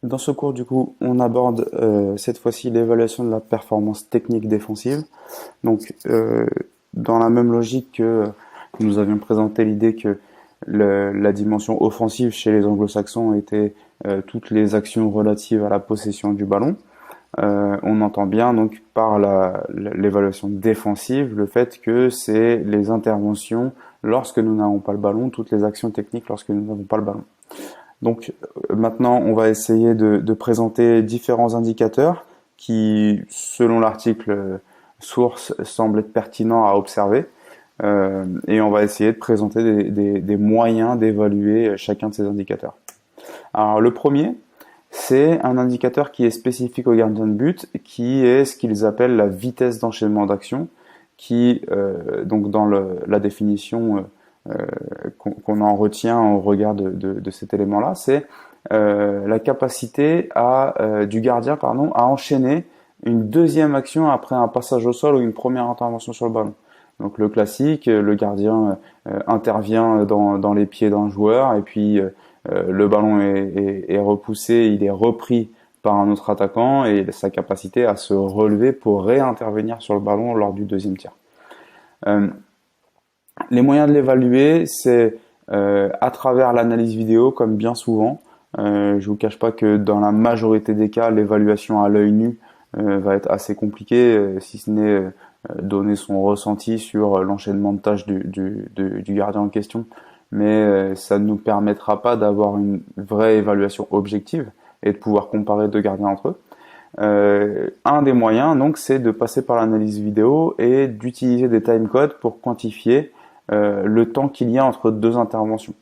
Dans ce cours, du coup, on aborde cette fois-ci l'évaluation de la performance technique défensive. Donc, dans la même logique que nous avions présenté l'idée que la dimension offensive chez les anglo-saxons était toutes les actions relatives à la possession du ballon. On entend bien donc par l'évaluation défensive le fait que c'est les interventions lorsque nous n'avons pas le ballon, toutes les actions techniques lorsque nous n'avons pas le ballon. Donc maintenant, on va essayer de présenter différents indicateurs qui, selon l'article source, semblent être pertinents à observer. Et on va essayer de présenter des moyens d'évaluer chacun de ces indicateurs. Alors le premier, c'est un indicateur qui est spécifique au gardien de but, qui est ce qu'ils appellent la vitesse d'enchaînement d'action, qui, donc dans la définition qu'on en retient au regard de cet élément-là, c'est la capacité du gardien à enchaîner une deuxième action après un passage au sol ou une première intervention sur le ballon. Donc le classique, le gardien intervient dans les pieds d'un joueur et puis le ballon est repoussé, il est repris par un autre attaquant et sa capacité à se relever pour réintervenir sur le ballon lors du deuxième tir. Les moyens de l'évaluer, c'est à travers l'analyse vidéo, comme bien souvent. Je vous cache pas que dans la majorité des cas, l'évaluation à l'œil nu va être assez compliquée, si ce n'est donner son ressenti sur l'enchaînement de tâches du gardien en question. Mais ça ne nous permettra pas d'avoir une vraie évaluation objective et de pouvoir comparer deux gardiens entre eux. Un des moyens, donc, c'est de passer par l'analyse vidéo et d'utiliser des timecodes pour quantifier le temps qu'il y a entre deux interventions.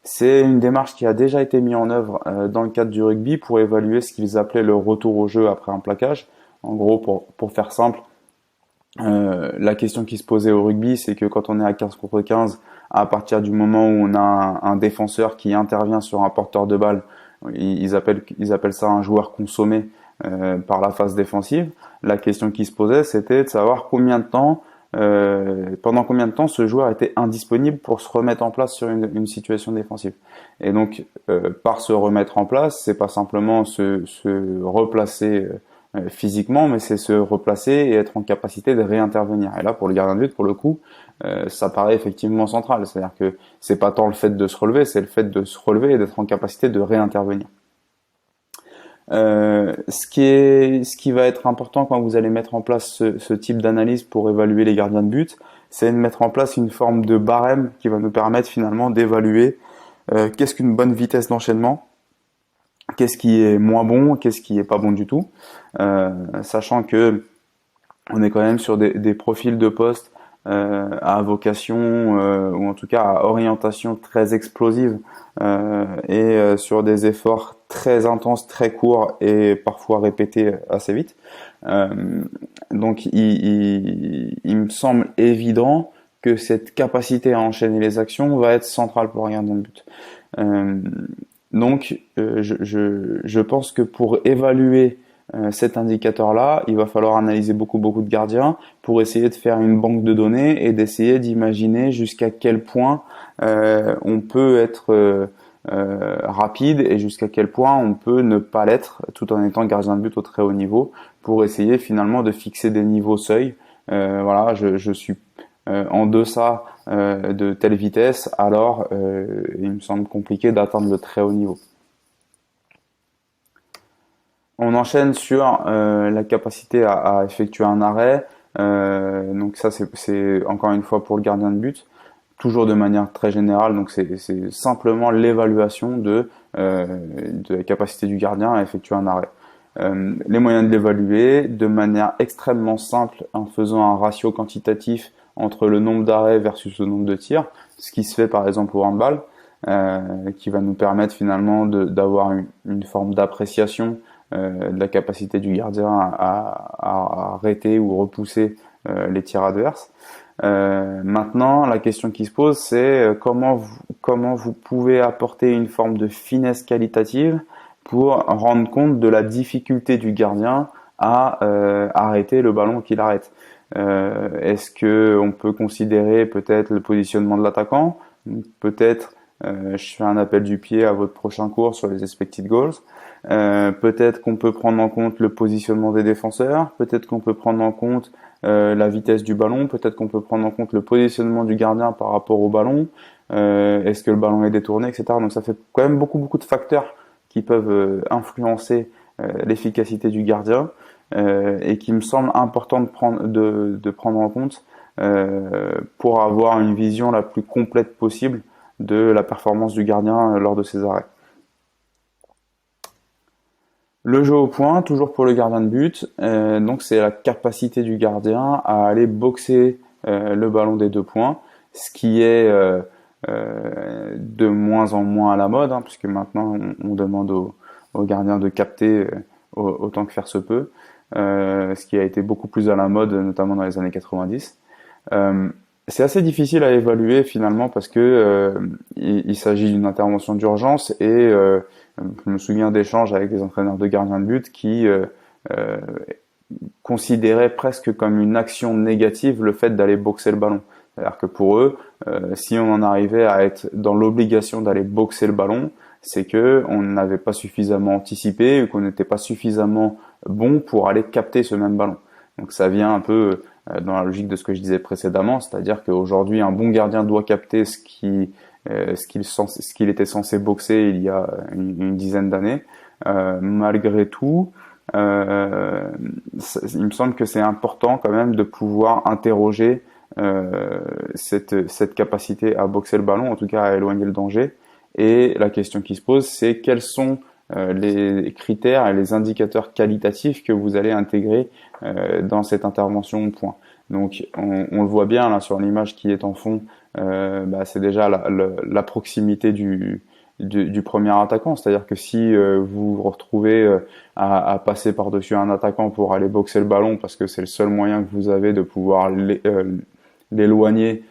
C'est une démarche qui a déjà été mise en œuvre dans le cadre du rugby pour évaluer ce qu'ils appelaient le retour au jeu après un plaquage. En gros, pour faire simple, la question qui se posait au rugby, c'est que quand on est à 15 contre 15, à partir du moment où on a un défenseur qui intervient sur un porteur de balle, ils appellent ça un joueur consommé par la phase défensive. La question qui se posait, c'était de savoir pendant combien de temps ce joueur était indisponible pour se remettre en place sur une situation défensive. Et donc, par se remettre en place, c'est pas simplement se replacer physiquement, mais c'est se replacer et être en capacité de réintervenir. Et là, pour le gardien de but, pour le coup, ça paraît effectivement central. C'est-à-dire que c'est pas tant le fait de se relever, c'est le fait de se relever et d'être en capacité de réintervenir. Ce qui va être important quand vous allez mettre en place ce type d'analyse pour évaluer les gardiens de but, c'est de mettre en place une forme de barème qui va nous permettre finalement d'évaluer qu'est-ce qu'une bonne vitesse d'enchaînement, qu'est-ce qui est moins bon, qu'est-ce qui est pas bon du tout, sachant que on est quand même sur des profils de poste à vocation ou en tout cas à orientation très explosive et sur des efforts très intenses, très courts et parfois répétés assez vite. Donc il me semble évident que cette capacité à enchaîner les actions va être centrale pour un gardien de but. Je pense que pour évaluer cet indicateur-là, il va falloir analyser beaucoup de gardiens pour essayer de faire une banque de données et d'essayer d'imaginer jusqu'à quel point on peut être rapide et jusqu'à quel point on peut ne pas l'être tout en étant gardien de but au très haut niveau pour essayer finalement de fixer des niveaux seuils. Voilà, je suis en deçà de telle vitesse, alors il me semble compliqué d'atteindre le très haut niveau. On enchaîne sur la capacité à effectuer un arrêt. Donc ça, c'est encore une fois pour le gardien de but, toujours de manière très générale. Donc c'est simplement l'évaluation de la capacité du gardien à effectuer un arrêt. Les moyens de l'évaluer de manière extrêmement simple en faisant un ratio quantitatif entre le nombre d'arrêts versus le nombre de tirs, ce qui se fait par exemple au handball, qui va nous permettre finalement d'avoir une forme d'appréciation de la capacité du gardien à arrêter ou repousser les tirs adverses. Maintenant, la question qui se pose, c'est comment vous pouvez apporter une forme de finesse qualitative pour rendre compte de la difficulté du gardien à arrêter le ballon qu'il arrête. Est-ce que on peut considérer peut-être le positionnement de l'attaquant, peut-être je fais un appel du pied à votre prochain cours sur les expected goals. Peut-être qu'on peut prendre en compte le positionnement des défenseurs, peut-être qu'on peut prendre en compte la vitesse du ballon, peut-être qu'on peut prendre en compte le positionnement du gardien par rapport au ballon, est-ce que le ballon est détourné, etc. Donc ça fait quand même beaucoup de facteurs qui peuvent influencer l'efficacité du gardien et qui me semble important de prendre en compte pour avoir une vision la plus complète possible de la performance du gardien lors de ses arrêts. Le jeu au point, toujours pour le gardien de but, donc c'est la capacité du gardien à aller boxer le ballon des 2 points, ce qui est de moins en moins à la mode, hein, puisque maintenant on demande aux gardiens de capter autant que faire se peut, ce qui a été beaucoup plus à la mode, notamment dans les années 90. C'est assez difficile à évaluer finalement parce que il s'agit d'une intervention d'urgence et je me souviens d'échanges avec des entraîneurs de gardiens de but qui considéraient presque comme une action négative le fait d'aller boxer le ballon. C'est-à-dire que pour eux, si on en arrivait à être dans l'obligation d'aller boxer le ballon, c'est que on n'avait pas suffisamment anticipé ou qu'on n'était pas suffisamment bon pour aller capter ce même ballon. Donc ça vient un peu dans la logique de ce que je disais précédemment, c'est-à-dire qu'aujourd'hui un bon gardien doit capter ce qu'il était censé boxer il y a une dizaine d'années. Malgré tout, il me semble que c'est important quand même de pouvoir interroger cette capacité à boxer le ballon, en tout cas à éloigner le danger. Et la question qui se pose, c'est quels sont les critères et les indicateurs qualitatifs que vous allez intégrer dans cette intervention au point. Donc on le voit bien là sur l'image qui est en fond, c'est déjà la proximité du premier attaquant, c'est-à-dire que si vous vous retrouvez à passer par-dessus un attaquant pour aller boxer le ballon parce que c'est le seul moyen que vous avez de pouvoir l'éloigner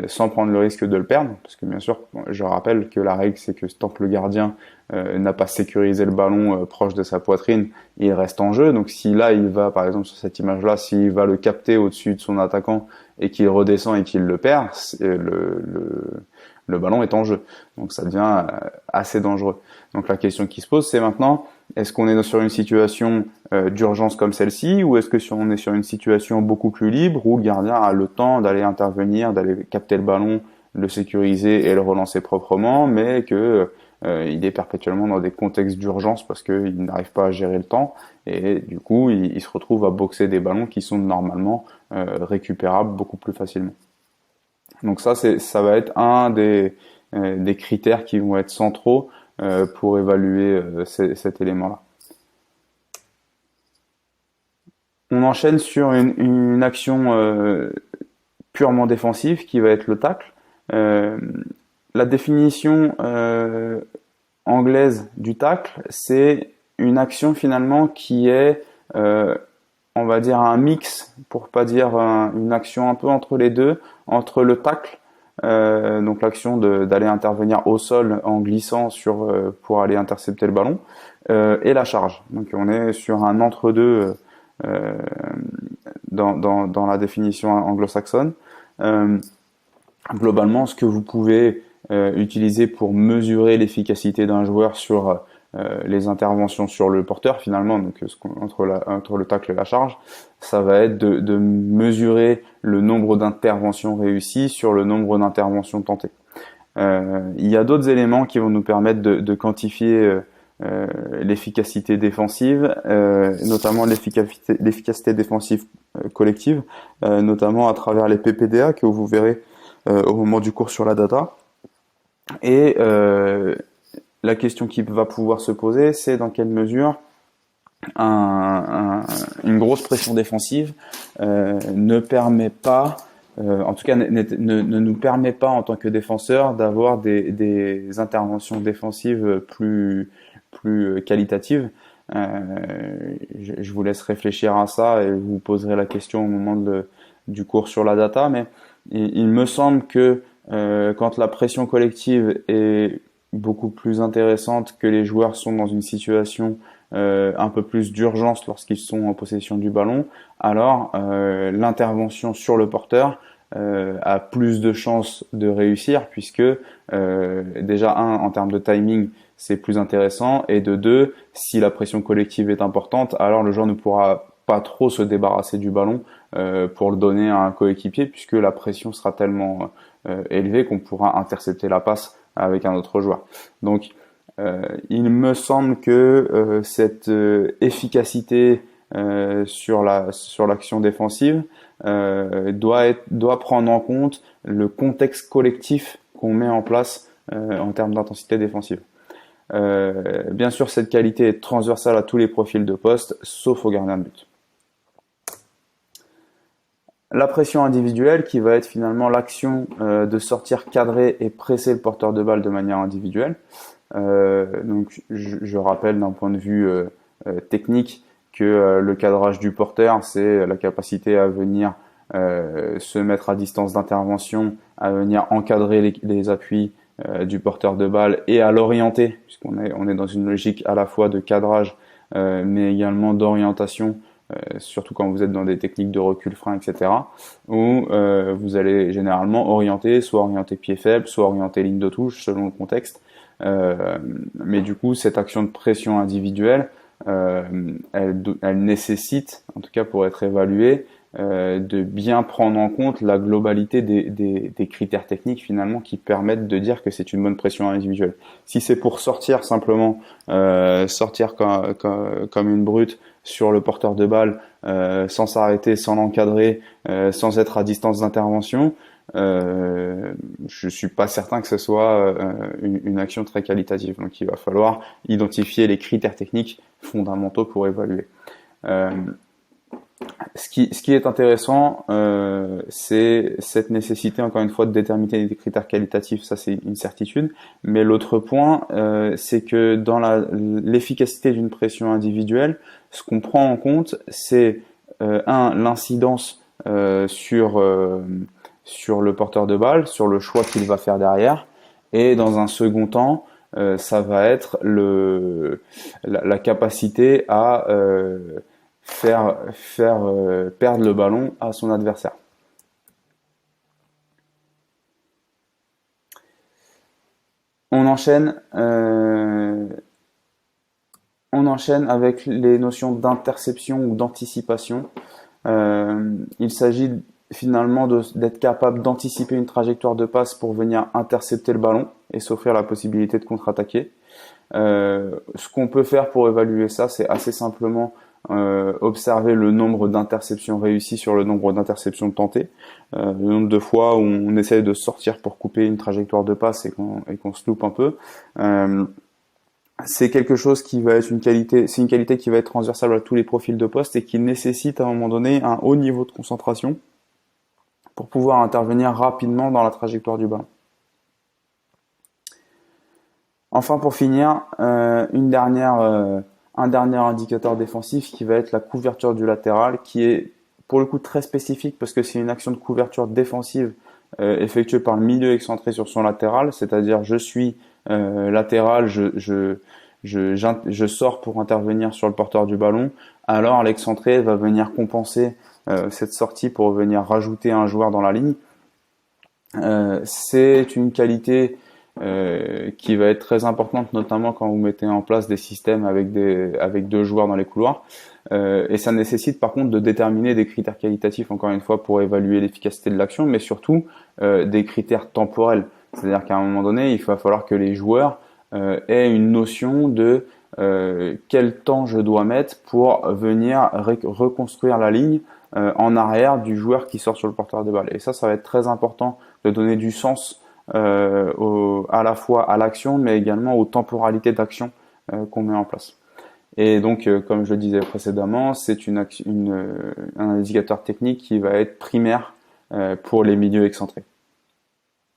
sans prendre le risque de le perdre, parce que bien sûr, je rappelle que la règle c'est que tant que le gardien n'a pas sécurisé le ballon proche de sa poitrine, il reste en jeu. Donc si là il va, par exemple sur cette image-là, s'il va le capter au-dessus de son attaquant et qu'il redescend et qu'il le perd, le ballon est en jeu. Donc ça devient assez dangereux. Donc la question qui se pose, c'est maintenant, est-ce qu'on est sur une situation d'urgence comme celle-ci, ou est-ce que on est sur une situation beaucoup plus libre où le gardien a le temps d'aller intervenir, d'aller capter le ballon, le sécuriser et le relancer proprement, mais que il est perpétuellement dans des contextes d'urgence parce qu'il n'arrive pas à gérer le temps et du coup il se retrouve à boxer des ballons qui sont normalement récupérables beaucoup plus facilement. Donc ça va être un des critères qui vont être centraux pour évaluer cet élément-là. On enchaîne sur une action purement défensive qui va être le tacle. La définition anglaise du tacle, c'est une action finalement qui est, on va dire, un mix, pour pas dire une action un peu entre les deux, entre le tacle, donc l'action d'aller intervenir au sol en glissant pour aller intercepter le ballon, et la charge. Donc on est sur un entre-deux dans la définition anglo-saxonne. Globalement, ce que vous pouvez utiliser pour mesurer l'efficacité d'un joueur sur les interventions sur le porteur, finalement, donc entre le tacle et la charge, ça va être de mesurer le nombre d'interventions réussies sur le nombre d'interventions tentées. Il y a d'autres éléments qui vont nous permettre de quantifier l'efficacité défensive, notamment l'efficacité défensive collective, notamment à travers les PPDA que vous verrez au moment du cours sur la data. Et la question qui va pouvoir se poser, c'est dans quelle mesure une grosse pression défensive ne permet pas, en tout cas ne nous permet pas en tant que défenseur d'avoir des interventions défensives plus qualitatives. Je vous laisse réfléchir à ça et vous poserez la question au moment du cours sur la data, mais il me semble que quand la pression collective est beaucoup plus intéressante, que les joueurs sont dans une situation un peu plus d'urgence lorsqu'ils sont en possession du ballon, alors l'intervention sur le porteur a plus de chances de réussir puisque déjà en termes de timing, c'est plus intéressant, et de deux, si la pression collective est importante, alors le joueur ne pourra pas trop se débarrasser du ballon pour le donner à un coéquipier puisque la pression sera tellement élevée qu'on pourra intercepter la passe avec un autre joueur. Donc il me semble que cette efficacité sur l'action défensive doit prendre en compte le contexte collectif qu'on met en place en termes d'intensité défensive. Bien sûr, cette qualité est transversale à tous les profils de poste, sauf au gardien de but. La pression individuelle, qui va être finalement l'action de sortir cadrer et presser le porteur de balle de manière individuelle. Donc, je rappelle d'un point de vue technique que le cadrage du porteur, c'est la capacité à venir se mettre à distance d'intervention, à venir encadrer les appuis du porteur de balle et à l'orienter, puisqu'on est dans une logique à la fois de cadrage mais également d'orientation, surtout quand vous êtes dans des techniques de recul frein, etc., où vous allez généralement soit orienter pied faible, soit orienter ligne de touche selon le contexte. Mais du coup, cette action de pression individuelle, elle nécessite, en tout cas pour être évaluée, de bien prendre en compte la globalité des critères techniques finalement qui permettent de dire que c'est une bonne pression individuelle. Si c'est pour sortir simplement, sortir comme une brute sur le porteur de balle, sans s'arrêter, sans l'encadrer, sans être à distance d'intervention, je suis pas certain que ce soit une action très qualitative. Donc il va falloir identifier les critères techniques fondamentaux pour évaluer. Ce qui est intéressant, c'est cette nécessité, encore une fois, de déterminer des critères qualitatifs, ça c'est une certitude. Mais l'autre point, c'est que dans l'efficacité d'une pression individuelle, ce qu'on prend en compte, c'est l'incidence sur le porteur de balle, sur le choix qu'il va faire derrière, et dans un second temps, ça va être la capacité à faire perdre le ballon à son adversaire. On enchaîne avec les notions d'interception ou d'anticipation. Il s'agit finalement d'être capable d'anticiper une trajectoire de passe pour venir intercepter le ballon et s'offrir la possibilité de contre-attaquer. Ce qu'on peut faire pour évaluer ça, c'est assez simplement observer le nombre d'interceptions réussies sur le nombre d'interceptions tentées, le nombre de fois où on essaie de sortir pour couper une trajectoire de passe et qu'on se loupe un peu. C'est quelque chose qui va être une qualité qui va être transversale à tous les profils de poste et qui nécessite à un moment donné un haut niveau de concentration pour pouvoir intervenir rapidement dans la trajectoire du ballon. Enfin, pour finir, un dernier indicateur défensif qui va être la couverture du latéral, qui est pour le coup très spécifique parce que c'est une action de couverture défensive effectuée par le milieu excentré sur son latéral, c'est-à-dire je suis latéral, je sors pour intervenir sur le porteur du ballon, alors l'excentré va venir compenser cette sortie pour venir rajouter un joueur dans la ligne. C'est une qualité qui va être très importante, notamment quand vous mettez en place des systèmes avec deux joueurs dans les couloirs. Et ça nécessite par contre de déterminer des critères qualitatifs, encore une fois, pour évaluer l'efficacité de l'action, mais surtout des critères temporels. C'est-à-dire qu'à un moment donné, il va falloir que les joueurs aient une notion de quel temps je dois mettre pour venir reconstruire la ligne en arrière du joueur qui sort sur le porteur de balle. Et ça va être très important de donner du sens à la fois à l'action, mais également aux temporalités d'action qu'on met en place. Et donc, comme je le disais précédemment, c'est un indicateur technique qui va être primaire pour les milieux excentrés.